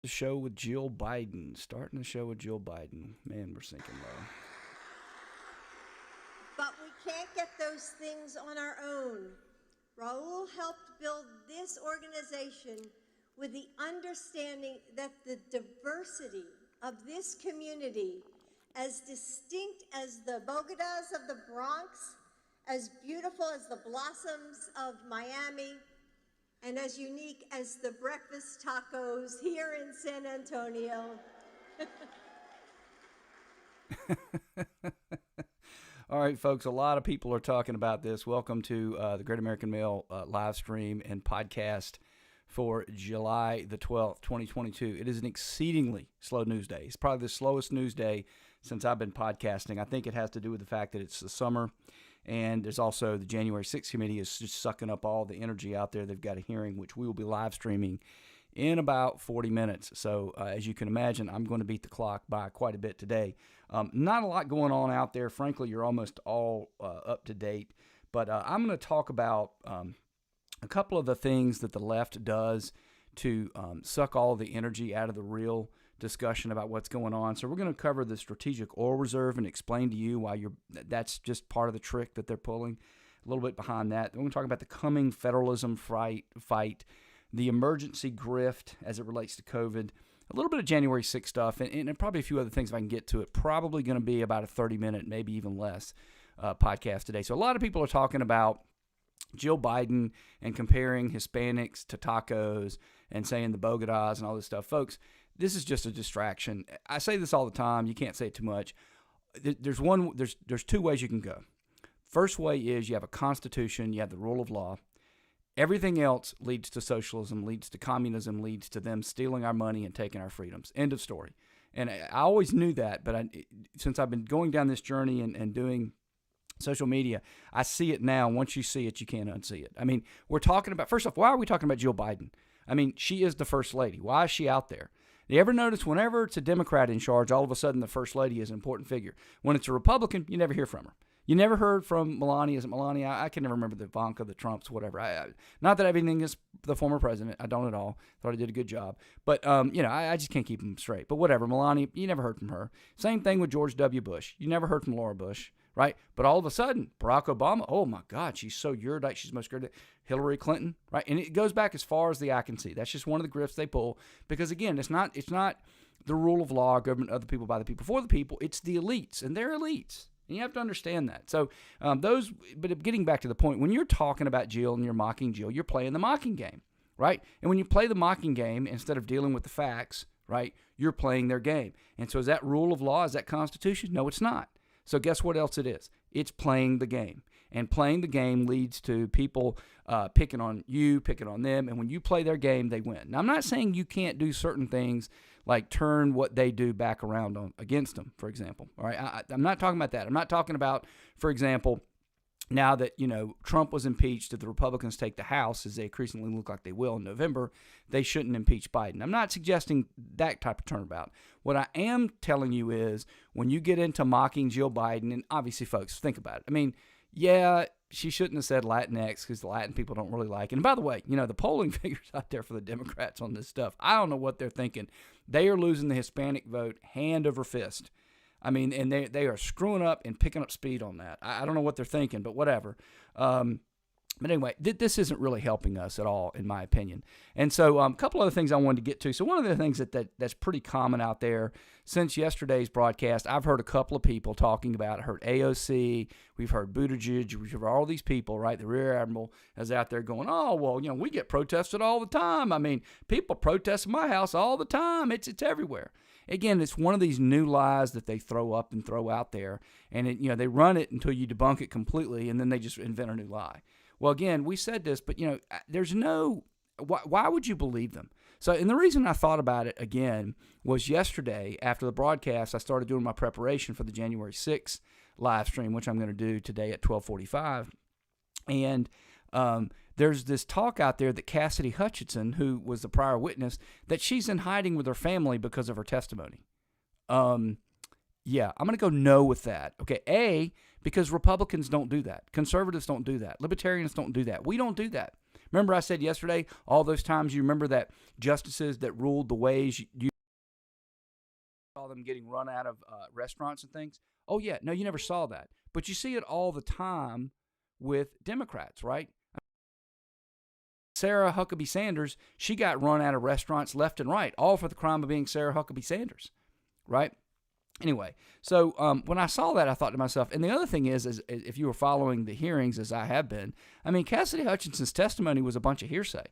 The show with Jill Biden. Starting the show with Jill Biden. Man, we're sinking low. But we can't get those things on our own. Raul helped build this organization with the understanding that the diversity of this community, as distinct as the Bogotas of the Bronx, as beautiful as the blossoms of Miami, and as unique as the breakfast tacos here in San Antonio. All right, folks, a lot of people are talking about this. Welcome to the Great American Mail live stream and podcast for July the 12th, 2022. It is an exceedingly slow news day. It's probably the slowest news day since I've been podcasting. I think it has to do with the fact that it's the summer, and there's also the January 6th committee is just sucking up all the energy out there. They've got a hearing, which we will be live streaming in about 40 minutes. So as you can imagine, I'm going to beat the clock by quite a bit today. Not a lot going on out there. Frankly, you're almost all up to date. But I'm going to talk about a couple of the things that the left does to suck all the energy out of the real discussion about what's going on. So we're going to cover the strategic oil reserve and explain to you why that's just part of the trick that they're pulling. A little bit behind that. Then we're going to talk about the coming federalism fight, the emergency grift as it relates to COVID, a little bit of January 6th stuff, and probably a few other things if I can get to it. Probably going to be about a 30-minute, maybe even less, podcast today. So a lot of people are talking about Jill Biden and comparing Hispanics to tacos and saying the Bogotas and all this stuff. Folks, this is just a distraction. I say this all the time. You can't say it too much. There's two ways you can go. First way is you have a constitution, you have the rule of law. Everything else leads to socialism, leads to communism, leads to them stealing our money and taking our freedoms. End of story. And I always knew that, but since I've been going down this journey and doing social media, I see it now. Once you see it, you can't unsee it. I mean, we're talking about, first off, why are we talking about Jill Biden? I mean, she is the first lady. Why is she out there? Do you ever notice whenever it's a Democrat in charge, all of a sudden the first lady is an important figure? When it's a Republican, you never hear from her. You never heard from Melania. Is it Melania? I can never remember the Ivanka, the Trumps, whatever. Not that I have anything against the former president. I don't at all. Thought he did a good job. But, I just can't keep them straight. But whatever. Melania, you never heard from her. Same thing with George W. Bush. You never heard from Laura Bush, right? But all of a sudden, Barack Obama, oh my God, she's so erudite. She's most good. Hillary Clinton, right? And it goes back as far as the eye can see. That's just one of the grifts they pull. Because again, it's not the rule of law, government of the people, by the people, for the people. It's the elites, and they're elites. And you have to understand that. So but getting back to the point, when you're talking about Jill and you're mocking Jill, you're playing the mocking game, right? And when you play the mocking game, instead of dealing with the facts, right, you're playing their game. And so is that rule of law? Is that Constitution? No, it's not. So guess what else it is? It's playing the game. And playing the game leads to people picking on you, picking on them. And when you play their game, they win. Now, I'm not saying you can't do certain things like turn what they do back around against them, for example. All right, I'm not talking about that. I'm not talking about, for example, now that, Trump was impeached, if the Republicans take the House, as they increasingly look like they will in November, they shouldn't impeach Biden. I'm not suggesting that type of turnabout. What I am telling you is when you get into mocking Jill Biden, and obviously, folks, think about it. I mean, yeah, she shouldn't have said Latinx because the Latin people don't really like it. And by the way, the polling figures out there for the Democrats on this stuff, I don't know what they're thinking. They are losing the Hispanic vote hand over fist. I mean, and they are screwing up and picking up speed on that. I don't know what they're thinking, but whatever. But anyway, this isn't really helping us at all, in my opinion. And so a couple other things I wanted to get to. So one of the things that's pretty common out there since yesterday's broadcast, I've heard a couple of people talking about, I heard AOC, we've heard Buttigieg, we've heard all these people, right? The Rear Admiral is out there going, oh, well, we get protested all the time. I mean, people protest in my house all the time. It's everywhere. Again, it's one of these new lies that they throw up and throw out there. And, they run it until you debunk it completely, and then they just invent a new lie. Well, again, we said this, but, there's no, why would you believe them? So, and the reason I thought about it again was yesterday after the broadcast, I started doing my preparation for the January 6th live stream, which I'm going to do today at 12:45. And there's this talk out there that Cassidy Hutchinson, who was the prior witness, that she's in hiding with her family because of her testimony. Yeah, I'm going to go no with that. Okay, because Republicans don't do that. Conservatives don't do that. Libertarians don't do that. We don't do that. Remember I said yesterday, all those times you remember that justices that ruled the ways you saw them getting run out of restaurants and things? Oh, yeah. No, you never saw that. But you see it all the time with Democrats, right? Sarah Huckabee Sanders, she got run out of restaurants left and right, all for the crime of being Sarah Huckabee Sanders, right? Anyway, so when I saw that, I thought to myself, and the other thing is if you were following the hearings as I have been, I mean, Cassidy Hutchinson's testimony was a bunch of hearsay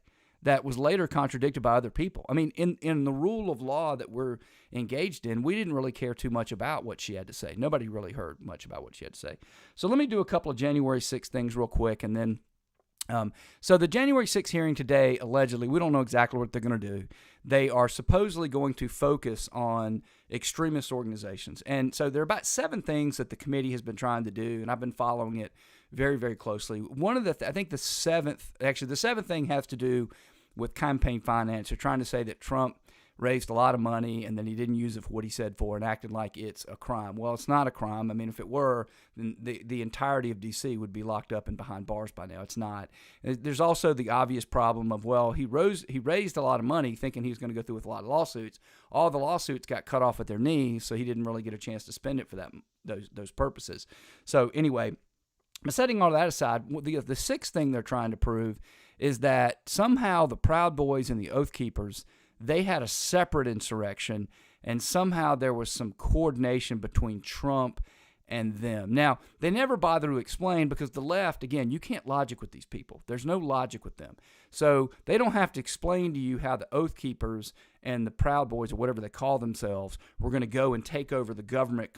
that was later contradicted by other people. I mean, in the rule of law that we're engaged in, we didn't really care too much about what she had to say. Nobody really heard much about what she had to say. So let me do a couple of January 6th things real quick, and then so the January 6th hearing today, allegedly, we don't know exactly what they're going to do. They are supposedly going to focus on extremist organizations. And so there are about 7 things that the committee has been trying to do, and I've been following it very, very closely. One of the, I think the seventh thing has to do with campaign finance. They're trying to say that Trump raised a lot of money and then he didn't use it for what he said for and acted like it's a crime. Well, it's not a crime. I mean, if it were, then the entirety of D.C. would be locked up and behind bars by now. It's not. There's also the obvious problem of, well, he raised a lot of money thinking he was going to go through with a lot of lawsuits. All the lawsuits got cut off at their knees, so he didn't really get a chance to spend it for those purposes. So anyway, setting all that aside, the sixth thing they're trying to prove is that somehow the Proud Boys and the Oath Keepers, they had a separate insurrection, and somehow there was some coordination between Trump and them. Now, they never bother to explain because the left, again, you can't logic with these people. There's no logic with them. So they don't have to explain to you how the Oath Keepers and the Proud Boys, or whatever they call themselves, were going to go and take over the government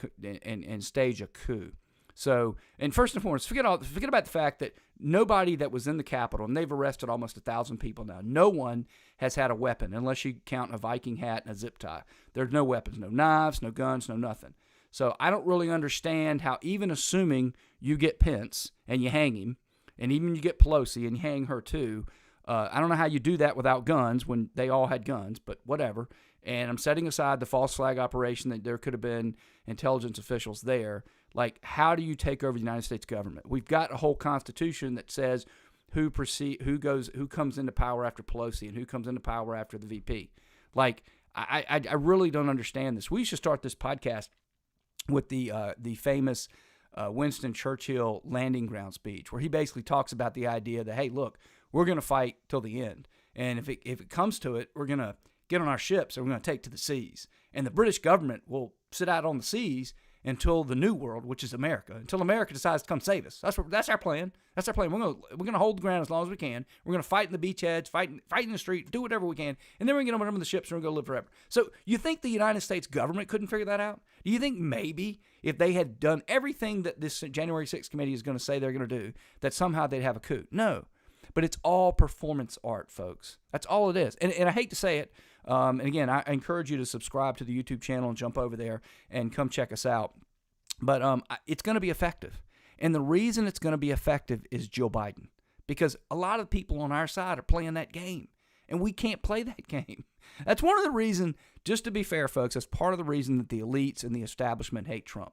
and stage a coup. So, and first and foremost, forget about the fact that nobody that was in the Capitol, and they've arrested almost 1,000 people now, no one has had a weapon, unless you count a Viking hat and a zip tie. There's no weapons, no knives, no guns, no nothing. So I don't really understand how, even assuming you get Pence and you hang him, and even you get Pelosi and you hang her too, I don't know how you do that without guns when they all had guns, but whatever. And I'm setting aside the false flag operation that there could have been intelligence officials there. Like, how do you take over the United States government? We've got a whole constitution that says who comes into power after Pelosi and who comes into power after the VP. Like, I really don't understand this. We should start this podcast with the famous Winston Churchill landing ground speech, where he basically talks about the idea that, hey, look, we're going to fight till the end, and if it comes to it, we're going to get on our ships and we're going to take to the seas, and the British government will sit out on the seas until the new world, which is America, until America decides to come save us. That's our plan. That's our plan. We're gonna hold the ground as long as we can. We're gonna fight in the beachheads, fight in the street, do whatever we can, and then we're gonna get on the ships and we're gonna live forever. So you think the United States government couldn't figure that out? Do you think maybe if they had done everything that this January 6th committee is gonna say they're gonna do, that somehow they'd have a coup? No. But it's all performance art, folks. That's all it is. And I hate to say it, and again, I encourage you to subscribe to the YouTube channel and jump over there and come check us out. But it's going to be effective. And the reason it's going to be effective is Joe Biden. Because a lot of people on our side are playing that game. And we can't play that game. That's one of the reasons, just to be fair, folks, that's part of the reason that the elites and the establishment hate Trump.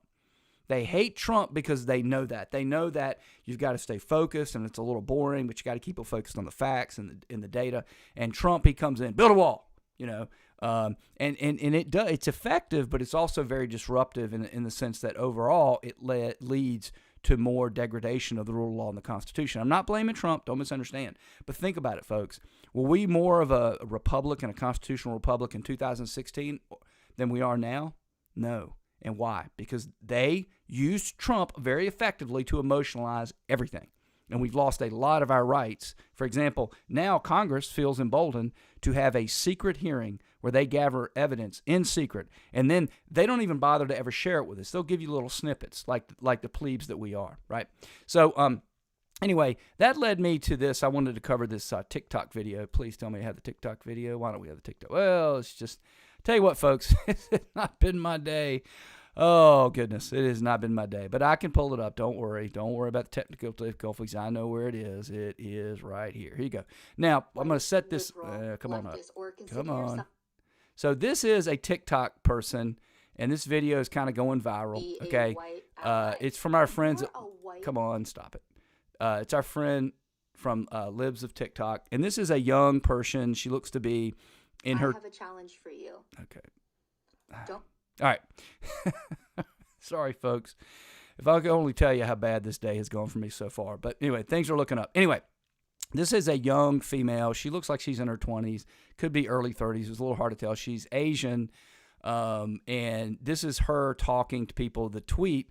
They hate Trump because they know that. They know that you've got to stay focused, and it's a little boring, but you got to keep it focused on the facts and the data. And Trump, he comes in, build a wall, and it's effective, but it's also very disruptive in the sense that overall it leads to more degradation of the rule of law and the Constitution. I'm not blaming Trump, don't misunderstand, but think about it, folks. Were we more of a republic and a constitutional republic in 2016 than we are now? No. And why? Because they used Trump very effectively to emotionalize everything. And we've lost a lot of our rights. For example, now Congress feels emboldened to have a secret hearing where they gather evidence in secret. And then they don't even bother to ever share it with us. They'll give you little snippets like the plebes that we are, right? So anyway, that led me to this. I wanted to cover this TikTok video. Please tell me I have the TikTok video. Why don't we have the TikTok? Well, it's just, tell you what, folks, it's not been my day. Oh, goodness, it has not been my day. But I can pull it up. Don't worry. Don't worry about the technical difficulties. I know where it is. It is right here. Here you go. Now, I'm going to set this. Come on up. Come on. So this is a TikTok person, and this video is kind of going viral. Okay. It's from our friends. Come on, stop it. It's our friend from Libs of TikTok. And this is a young person. She looks to be in her... I have a challenge for you. Okay. Don't. All right. Sorry, folks. If I could only tell you how bad this day has gone for me so far. But anyway, things are looking up. Anyway, this is a young female. She looks like she's in her 20s. Could be early 30s. It's a little hard to tell. She's Asian. And this is her talking to people. The tweet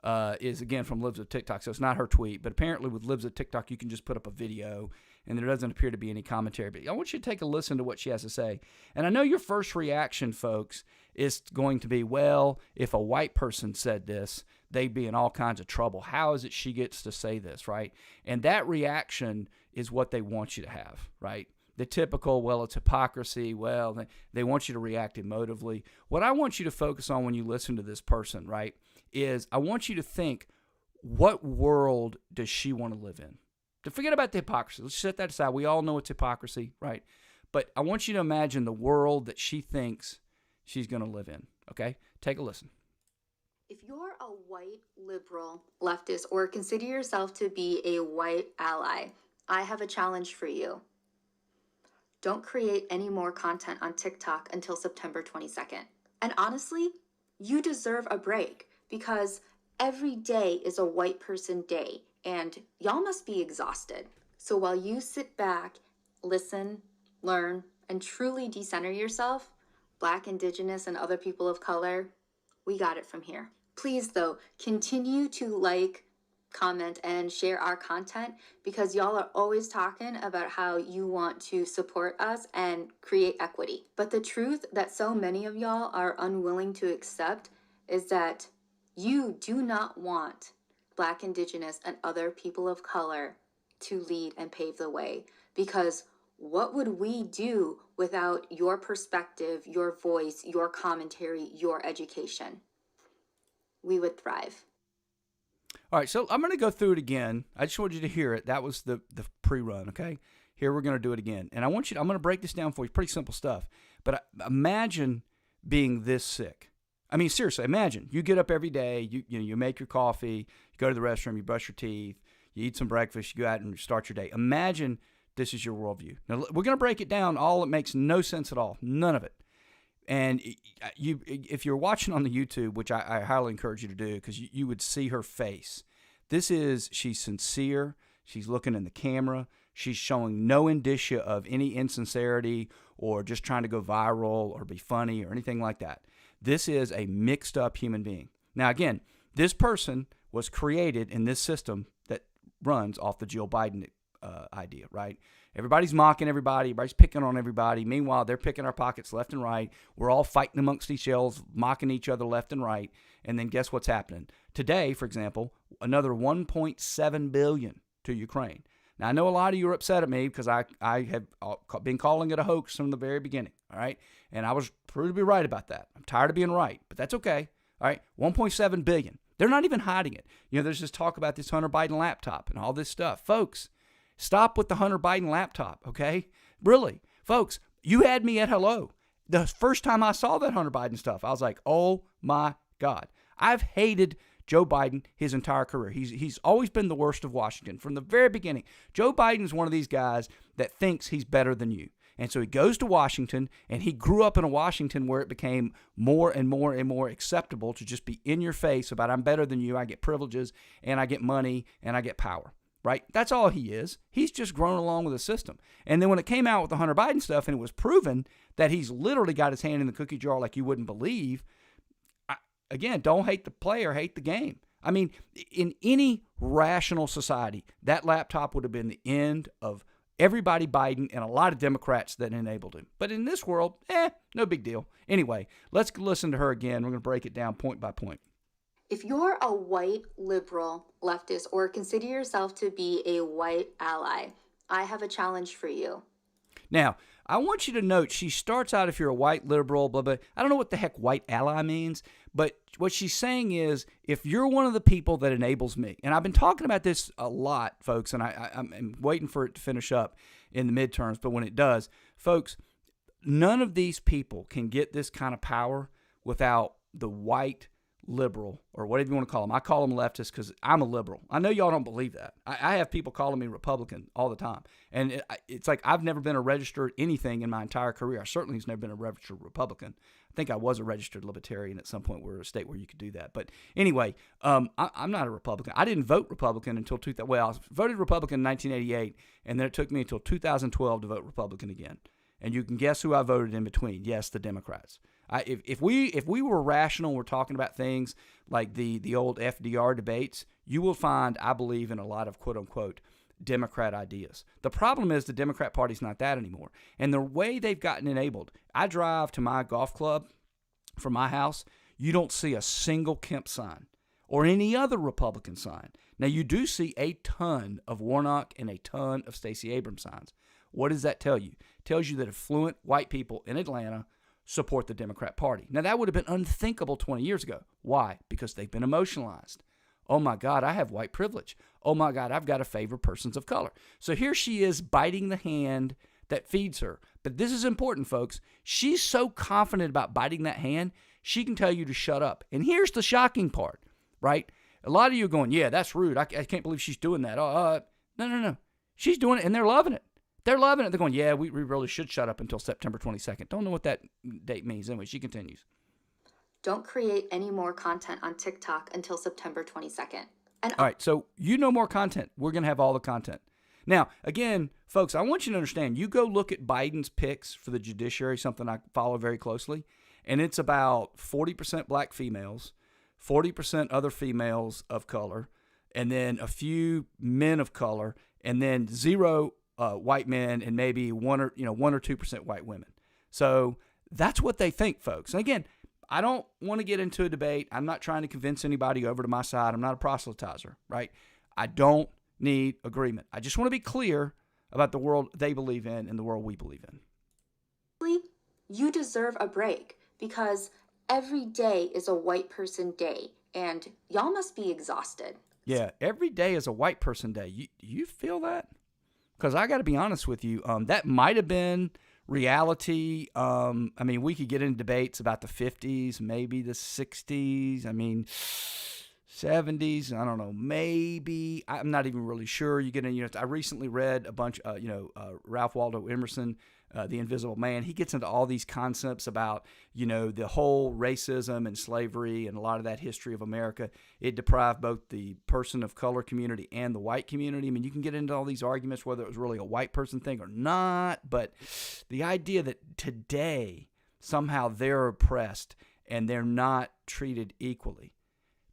is, again, from Libs of TikTok. So it's not her tweet. But apparently with Libs of TikTok, you can just put up a video. And there doesn't appear to be any commentary. But I want you to take a listen to what she has to say. And I know your first reaction, folks, is going to be, well, if a white person said this, they'd be in all kinds of trouble. How is it she gets to say this, right? And that reaction is what they want you to have, right? The typical, well, it's hypocrisy. Well, they want you to react emotively. What I want you to focus on when you listen to this person, right, is I want you to think, what world does she want to live in? To forget about the hypocrisy. Let's set that aside. We all know it's hypocrisy, right? But I want you to imagine the world that she thinks she's going to live in, okay? Take a listen. If you're a white liberal leftist or consider yourself to be a white ally, I have a challenge for you. Don't create any more content on TikTok until September 22nd. And honestly, you deserve a break because every day is a white person day and y'all must be exhausted. So while you sit back, listen, learn, and truly decenter yourself, Black, Indigenous, and other people of color, we got it from here. Please, though, continue to like, comment, and share our content because y'all are always talking about how you want to support us and create equity. But the truth that so many of y'all are unwilling to accept is that you do not want Black, Indigenous, and other people of color to lead and pave the way because what would we do without your perspective, your voice, your commentary, your education? We would thrive. All right, so I'm going to go through it again. I just want you to hear it. That was the pre-run, okay? Here we're going to do it again. And I'm going to break this down for you. Pretty simple stuff. But imagine being this sick. I mean, seriously, imagine. You get up every day, you make your coffee, you go to the restroom, you brush your teeth, you eat some breakfast, you go out and start your day. Imagine this is your worldview. Now, we're going to break it down. It makes no sense at all. None of it. And if you're watching on the YouTube, which I highly encourage you to do because you would see her face. She's sincere. She's looking in the camera. She's showing no indicia of any insincerity or just trying to go viral or be funny or anything like that. This is a mixed up human being. Now, again, this person was created in this system that runs off the Jill Biden idea, right? Everybody's mocking everybody. Everybody's picking on everybody. Meanwhile, they're picking our pockets left and right. We're all fighting amongst each other, mocking each other left and right. And then guess what's happening? Today, for example, another $1.7 billion to Ukraine. Now, I know a lot of you are upset at me because I have been calling it a hoax from the very beginning, all right? And I was proved to be right about that. I'm tired of being right, but that's okay, all right? $1.7 billion. They're not even hiding it. There's this talk about this Hunter Biden laptop and all this stuff. Folks, stop with the Hunter Biden laptop, okay? Really. Folks, you had me at hello. The first time I saw that Hunter Biden stuff, I was like, oh my God. I've hated Joe Biden his entire career. He's always been the worst of Washington from the very beginning. Joe Biden's one of these guys that thinks he's better than you. And so he goes to Washington, and he grew up in a Washington where it became more and more and more acceptable to just be in your face about I'm better than you, I get privileges, and I get money, and I get power. Right? That's all he is. He's just grown along with the system. And then when it came out with the Hunter Biden stuff and it was proven that he's literally got his hand in the cookie jar like you wouldn't believe, again, don't hate the player, hate the game. I mean, in any rational society, that laptop would have been the end of everybody Biden and a lot of Democrats that enabled him. But in this world, no big deal. Anyway, let's listen to her again. We're going to break it down point by point. If you're a white liberal leftist or consider yourself to be a white ally, I have a challenge for you. Now, I want you to note she starts out if you're a white liberal, blah, blah. I don't know what the heck white ally means, but what she's saying is if you're one of the people that enables me, and I've been talking about this a lot, folks, and I'm waiting for it to finish up in the midterms, but when it does, folks, none of these people can get this kind of power without the white liberal, or whatever you want to call them. I call them leftist because I'm a liberal. I know y'all don't believe that. I have people calling me Republican all the time. And it's like I've never been a registered anything in my entire career. I certainly have never been a registered Republican. I think I was a registered libertarian at some point. We're a state where you could do that. But anyway, I'm not a Republican. I didn't vote Republican until 2000. Well, I voted Republican in 1988, and then it took me until 2012 to vote Republican again. And you can guess who I voted in between. Yes, the Democrats. If we were rational, we're talking about things like the old FDR debates, you will find, I believe, in a lot of quote unquote Democrat ideas. The problem is the Democrat Party's not that anymore. And the way they've gotten enabled, I drive to my golf club from my house, you don't see a single Kemp sign or any other Republican sign. Now, you do see a ton of Warnock and a ton of Stacey Abrams signs. What does that tell you? It tells you that affluent white people in Atlanta support the Democrat Party. Now, that would have been unthinkable 20 years ago. Why? Because they've been emotionalized. Oh, my God, I have white privilege. Oh, my God, I've got to favor persons of color. So here she is biting the hand that feeds her. But this is important, folks. She's so confident about biting that hand, she can tell you to shut up. And here's the shocking part, right? A lot of you are going, yeah, that's rude. I can't believe she's doing that. No. She's doing it, and they're loving it. They're loving it. They're going, yeah, we really should shut up until September 22nd. Don't know what that date means. Anyway, she continues. Don't create any more content on TikTok until September 22nd. And all right, so you know more content. We're going to have all the content. Now, again, folks, I want you to understand, you go look at Biden's picks for the judiciary, something I follow very closely, and it's about 40% black females, 40% other females of color, and then a few men of color, and then zero white men, and maybe 1 or 2% white women. So that's what they think, folks. And again, I don't want to get into a debate. I'm not trying to convince anybody over to my side. I'm not a proselytizer, right? I don't need agreement. I just want to be clear about the world they believe in and the world we believe in. You deserve a break because every day is a white person day, and y'all must be exhausted. Yeah, every day is a white person day. You feel that? Because I got to be honest with you, that might have been reality. I mean, we could get into debates about the 50s, maybe the 60s. I mean, 70s. I don't know. Maybe I'm not even really sure. You get in. I recently read a bunch. Ralph Waldo Emerson, The Invisible Man. He gets into all these concepts about the whole racism and slavery and a lot of that history of America. It deprived both the person of color community and the white community. I mean, you can get into all these arguments whether it was really a white person thing or not. But the idea that today somehow they're oppressed and they're not treated equally.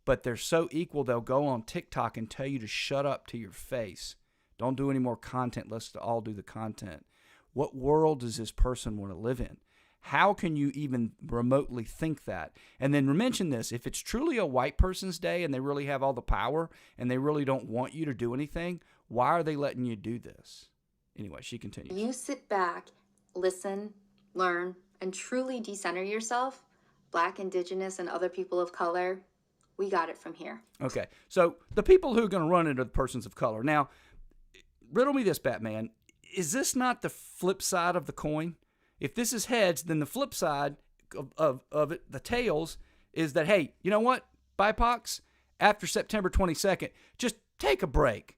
But they're so equal, they'll go on TikTok and tell you to shut up to your face. Don't do any more content. Let's all do the content. What world does this person want to live in? How can you even remotely think that? And then mention this. If it's truly a white person's day and they really have all the power and they really don't want you to do anything, why are they letting you do this? Anyway, she continues. You sit back, listen, learn, and truly decenter yourself, Black, Indigenous, and other people of color. We got it from here. Okay, so the people who are going to run it are the persons of color. Now, riddle me this, Batman. Is this not the flip side of the coin? If this is heads, then the flip side of it, the tails, is that, hey, you know what, BIPOCs, after September 22nd, just take a break.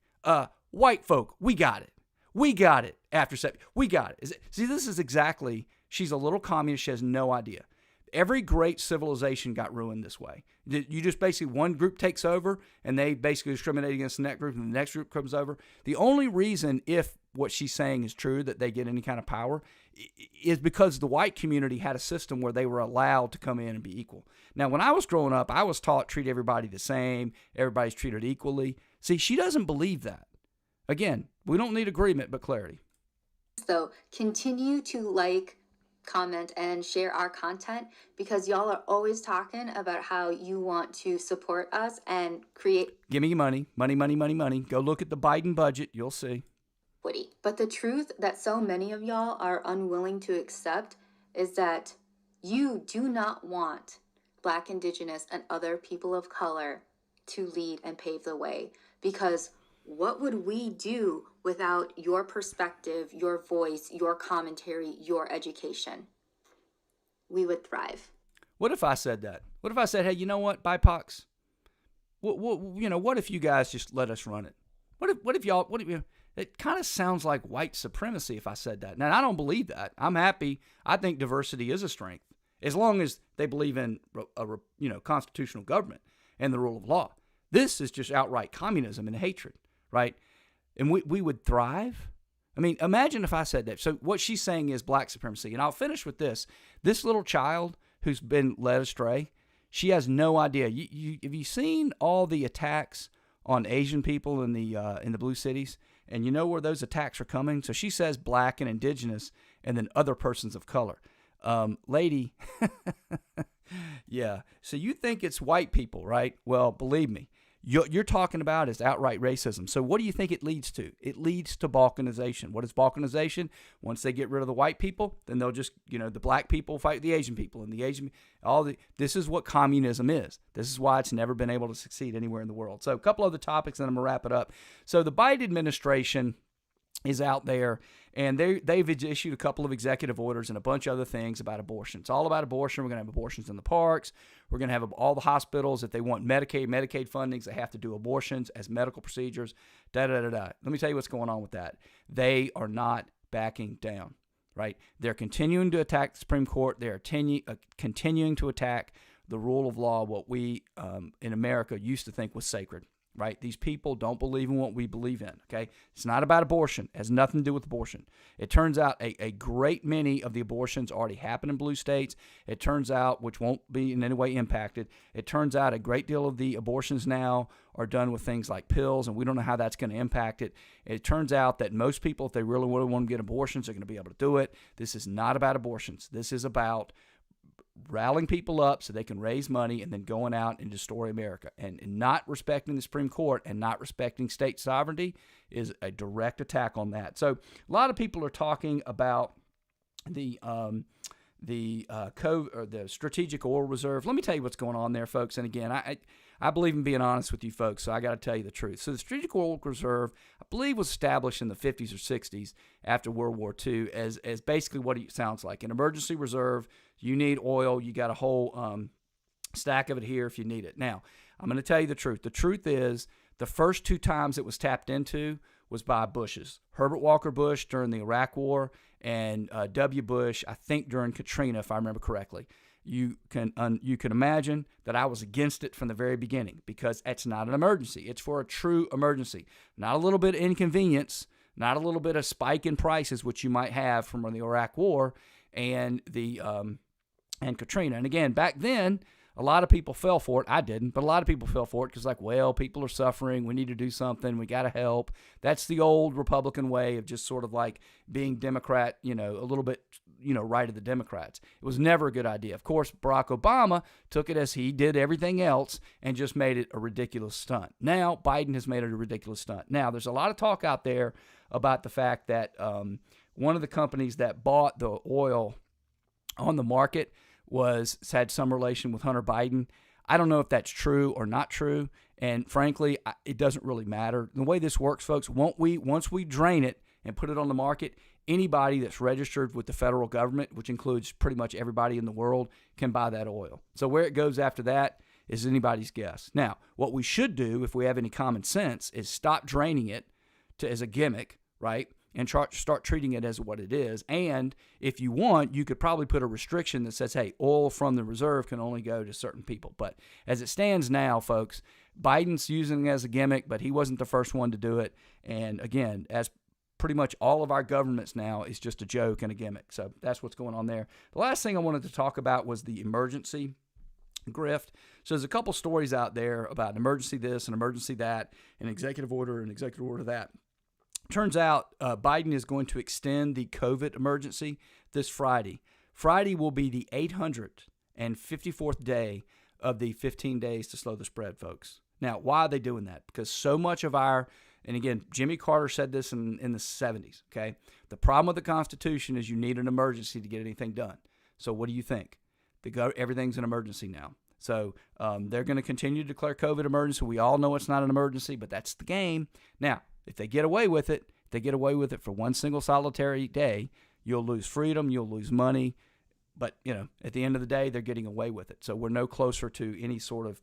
White folk, we got it. We got it after September. We got it. See, this is exactly, she's a little communist. She has no idea. Every great civilization got ruined this way. You just basically, one group takes over and they basically discriminate against the next group and the next group comes over. The only reason, if what she's saying is true, that they get any kind of power is because the white community had a system where they were allowed to come in and be equal. Now, when I was growing up, I was taught treat everybody the same. Everybody's treated equally. See, she doesn't believe that. Again, we don't need agreement, but clarity. So continue to comment, and share our content because y'all are always talking about how you want to support us and create. Give me your money. Money, money, money, money. Go look at the Biden budget. You'll see. But the truth that so many of y'all are unwilling to accept is that you do not want Black, Indigenous, and other people of color to lead and pave the way. Because what would we do without your perspective, your voice, your commentary, your education? We would thrive. What if I said that? What if I said, hey, you know what, BIPOCs? What if you guys just let us run it? What if y'all? It kind of sounds like white supremacy if I said that. Now, I don't believe that. I'm happy. I think diversity is a strength, as long as they believe in a constitutional government and the rule of law. This is just outright communism and hatred, right? And we would thrive. I mean, imagine if I said that. So what she's saying is black supremacy. And I'll finish with this. This little child who's been led astray, she has no idea. Have you seen all the attacks on Asian people in the blue cities? And you know where those attacks are coming? So she says black and indigenous and then other persons of color. Lady, yeah. So you think it's white people, right? Well, believe me, you're talking about is outright racism. So what do you think it leads to? It leads to balkanization. What is balkanization? Once they get rid of the white people, then they'll just, the black people fight the Asian people, and this is what communism is. This is why it's never been able to succeed anywhere in the world. So a couple other topics, and I'm going to wrap it up. So the Biden administration is out there, and they've issued a couple of executive orders and a bunch of other things about abortion. It's all about abortion. We're going to have abortions in the parks. We're going to have all the hospitals, if they want Medicaid fundings, they have to do abortions as medical procedures, Let me tell you what's going on with that. They are not backing down, right? They're continuing to attack the Supreme Court. They're continuing to attack the rule of law, what we in America used to think was sacred. Right? These people don't believe in what we believe in, okay? It's not about abortion. It has nothing to do with abortion. It turns out a great many of the abortions already happen in blue states. It turns out, which won't be in any way impacted, it turns out a great deal of the abortions now are done with things like pills, and we don't know how that's going to impact it. It turns out that most people, if they really want to get abortions, are going to be able to do it. This is not about abortions. This is about rallying people up so they can raise money and then going out and destroy America. And not respecting the Supreme Court and not respecting state sovereignty is a direct attack on that. So a lot of people are talking about the strategic oil reserve. Let me tell you what's going on there, folks. And again, I believe in being honest with you folks, so I got to tell you the truth. So the strategic oil reserve, I believe, was established in the 50s or 60s after World War II as basically what it sounds like, an emergency reserve. You need oil. You got a whole stack of it here if you need it. Now, I'm going to tell you the truth. The truth is the first two times it was tapped into was by Bushes. Herbert Walker Bush during the Iraq War and W. Bush, I think, during Katrina, if I remember correctly. You can imagine that I was against it from the very beginning because it's not an emergency. It's for a true emergency. Not a little bit of inconvenience, not a little bit of spike in prices, which you might have from the Iraq War and and Katrina. And again, back then, a lot of people fell for it. I didn't, but a lot of people fell for it because, people are suffering. We need to do something. We got to help. That's the old Republican way of just sort of like being Democrat, a little bit, right of the Democrats. It was never a good idea. Of course, Barack Obama took it as he did everything else and just made it a ridiculous stunt. Now, Biden has made it a ridiculous stunt. Now, there's a lot of talk out there about the fact that one of the companies that bought the oil on the market had some relation with Hunter Biden. I don't know if that's true or not true, and frankly, it doesn't really matter. The way this works, folks, once we drain it and put it on the market, anybody that's registered with the federal government, which includes pretty much everybody in the world, can buy that oil. So where it goes after that is anybody's guess. Now, what we should do, if we have any common sense, is stop draining it as a gimmick, right? And start treating it as what it is. And if you want, you could probably put a restriction that says, hey, oil from the reserve can only go to certain people. But as it stands now, folks, Biden's using it as a gimmick, but he wasn't the first one to do it. And again, as pretty much all of our governments now is just a joke and a gimmick. So that's what's going on there. The last thing I wanted to talk about was the emergency grift. So there's a couple stories out there about an emergency this, an emergency that, an executive order that. Turns out Biden is going to extend the COVID emergency this Friday. Friday will be the 854th day of the 15 days to slow the spread, folks. Now, why are they doing that? Because so much of and again, Jimmy Carter said this in the 70s, okay? The problem with the Constitution is you need an emergency to get anything done. So what do you think? Everything's an emergency now. So they're going to continue to declare COVID emergency. We all know it's not an emergency, but that's the game. Now, if they get away with it, for one single solitary day, you'll lose freedom, you'll lose money. But, at the end of the day, they're getting away with it. So we're no closer to any sort of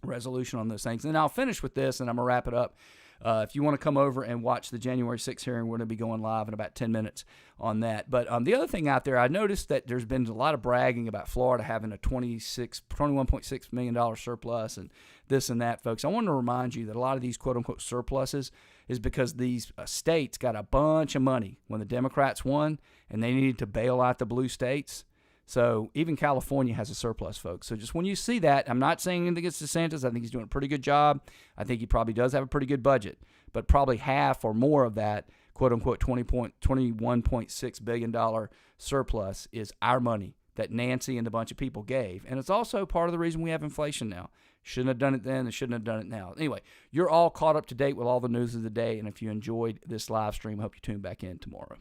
resolution on those things. And I'll finish with this, and I'm going to wrap it up. If you want to come over and watch the January 6th hearing, we're going to be going live in about 10 minutes on that. But the other thing out there, I noticed that there's been a lot of bragging about Florida having a $21.6 million surplus and this and that, folks. I want to remind you that a lot of these quote-unquote surpluses is because these states got a bunch of money when the Democrats won, and they needed to bail out the blue states. So even California has a surplus, folks. So just when you see that, I'm not saying anything against DeSantis. I think he's doing a pretty good job. I think he probably does have a pretty good budget. But probably half or more of that, quote-unquote, $21.6 billion surplus is our money that Nancy and a bunch of people gave. And it's also part of the reason we have inflation now. Shouldn't have done it then and shouldn't have done it now. Anyway, you're all caught up to date with all the news of the day. And if you enjoyed this live stream, I hope you tune back in tomorrow.